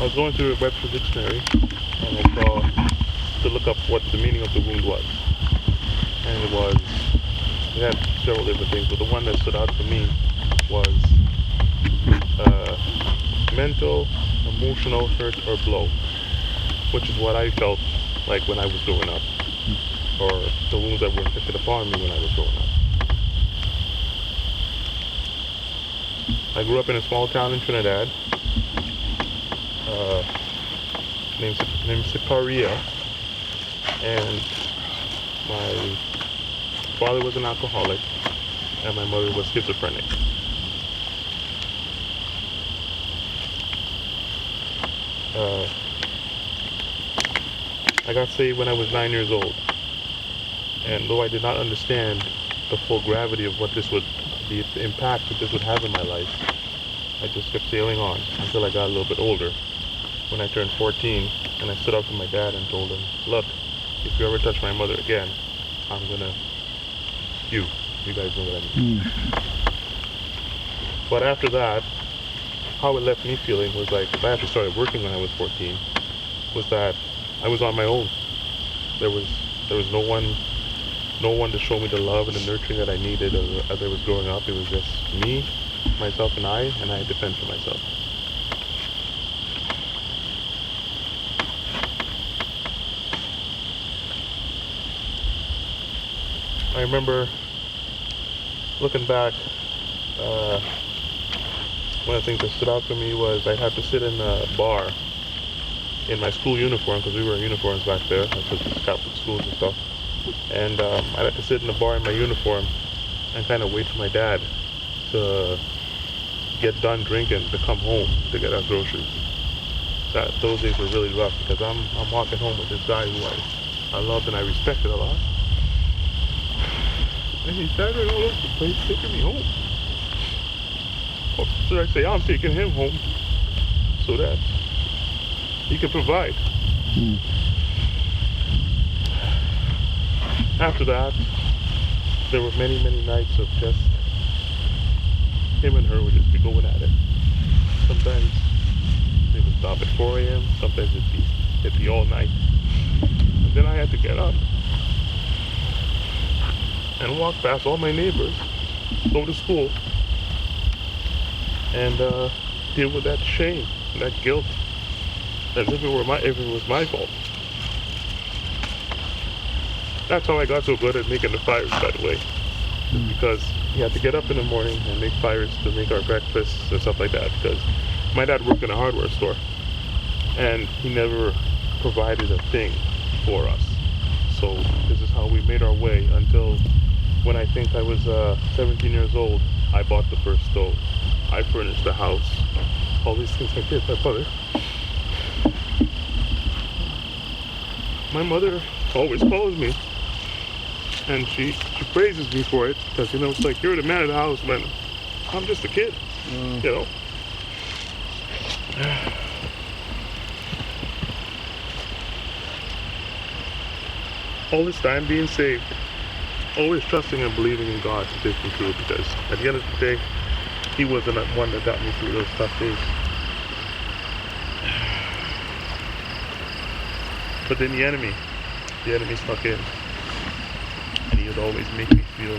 I was going through the Webster Dictionary and I saw to look up what the meaning of the wound was. And it had several different things, but the one that stood out for me was mental, emotional hurt or blow, which is what I felt like when I was growing up, or the wounds that were inflicted upon me when I was growing up. I grew up in a small town in Trinidad, named Siparia, and my father was an alcoholic, and my mother was schizophrenic. I got saved when I was 9 years old, and though I did not understand the full gravity of what this would, the impact that this would have in my life, I just kept sailing on until I got a little bit older. When I turned 14, and I stood up to my dad and told him, look, if you ever touch my mother again, I'm gonna, you guys know what I mean. But after that, how it left me feeling was like, I actually started working when I was 14, was that I was on my own. There was no one to show me the love and the nurturing that I needed as I was growing up. It was just me, myself, and I had to fend for myself. I remember looking back, one of the things that stood out for me was I'd have to sit in a bar in my school uniform, because we were in uniforms back there, because it was Catholic schools and stuff. And I'd have to sit in the bar in my uniform and kind of wait for my dad to get done drinking to come home to get our groceries. Those days were really rough, because I'm walking home with this guy who I loved and I respected a lot. And he's driving all over the place, taking me home. Or should I say, I'm taking him home so that he can provide. After that, there were many, many nights of just him and her would just be going at it. Sometimes they would stop at 4 a.m., sometimes it'd be all night. And then I had to get up and walk past all my neighbors, go to school, and deal with that shame, that guilt, as if it was my fault. That's how I got so good at making the fires, by the way. Just because you had to get up in the morning and make fires to make our breakfasts and stuff like that, because my dad worked in a hardware store and he never provided a thing for us. So this is how we made our way until when I think I was 17 years old, I bought the first stove. I furnished the house. All these things I did. My mother always calls me, and she praises me for it, because, you know, it's like, you're the man of the house when I'm just a kid, you know. All this time being saved, always trusting and believing in God to take me through, because at the end of the day, He was the one that got me through those tough days. But then the enemy stuck in, and he would always make me feel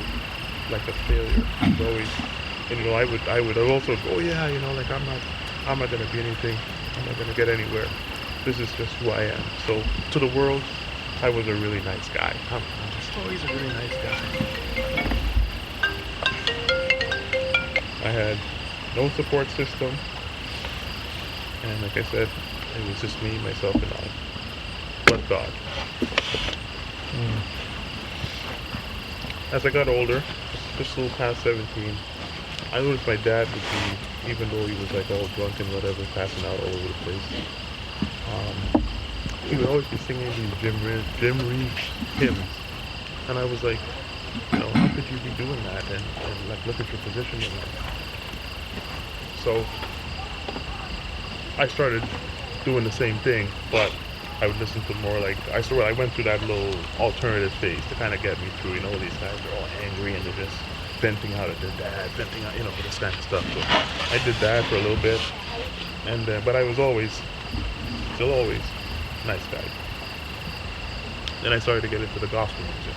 like a failure. He would always, and you know, I would also go, yeah, you know, like I'm not gonna be anything. I'm not gonna get anywhere. This is just who I am. So to the world, I was a really nice guy. I'm just always a really nice guy. I had no support system, and like I said, it was just me, myself, and I. But God. As I got older, just a little past 17, I noticed my dad would be, even though he was like all drunk and whatever, passing out all over the place, he would always be singing these Jim Reeves hymns. And I was like, you know, how could you be doing that and like look at your position in life? So I started doing the same thing, but I would listen to more like, I went through that little alternative phase to kind of get me through, you know, these guys are all angry and they're just venting out at their dad, venting out, you know, this kind of stuff. So I did that for a little bit, and but I was always still always nice guy. Then I started to get into the gospel music,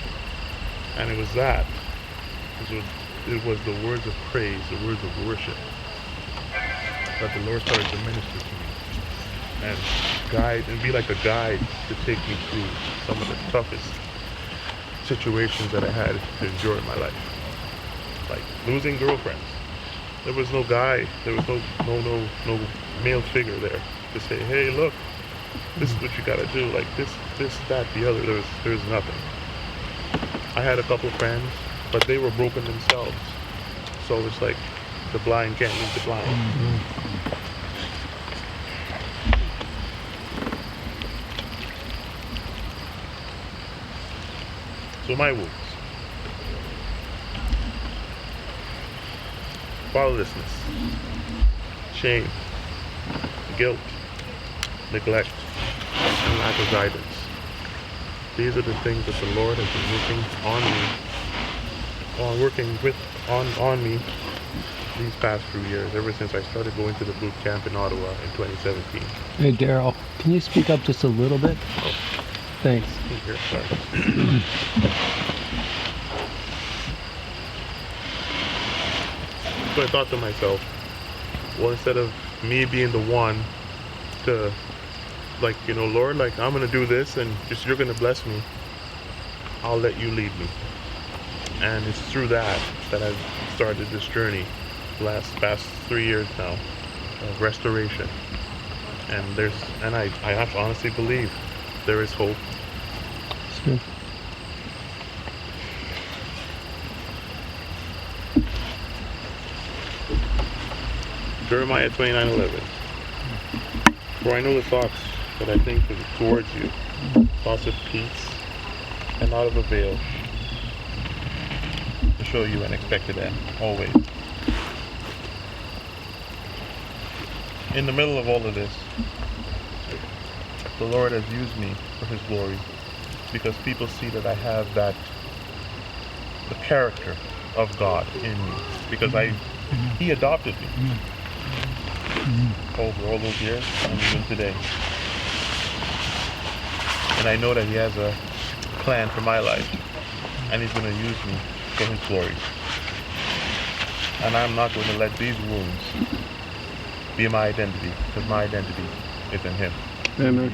and it was that. It was the words of praise, the words of worship that the Lord started to minister to me, and be like a guide to take me through some of the toughest situations that I had to endure in my life, like losing girlfriends. There was no guy, there was no male figure there to say, hey, look, this is what you gotta do, like this, that, the other. There's nothing. I had a couple friends, but they were broken themselves. So it's like the blind can't lead the blind. Mm-hmm. So my wounds: fatherlessness, shame, guilt, neglect, and lack of guidance. These are the things that the Lord has been working on me these past few years, ever since I started going to the boot camp in Ottawa in 2017. Hey, Darryl, can you speak up just a little bit? Oh. Thanks. Here, sorry. So I thought to myself, well, instead of me being the one to, like, you know, Lord, like, I'm gonna do this and just you're gonna bless me, I'll let you lead me. And it's through that I've started this journey past 3 years now of restoration. And I have to honestly believe there is hope. That's good. Jeremiah 29:11. For I know the thoughts that I think towards you, thoughts of peace and not of avail, to show you an expected end, always. In the middle of all of this, the Lord has used me for His glory, because people see that I have the character of God in me, because He adopted me over all those years and even today. And I know that He has a plan for my life, and He's going to use me for His glory. And I'm not going to let these wounds be my identity, because my identity is in Him. Amen.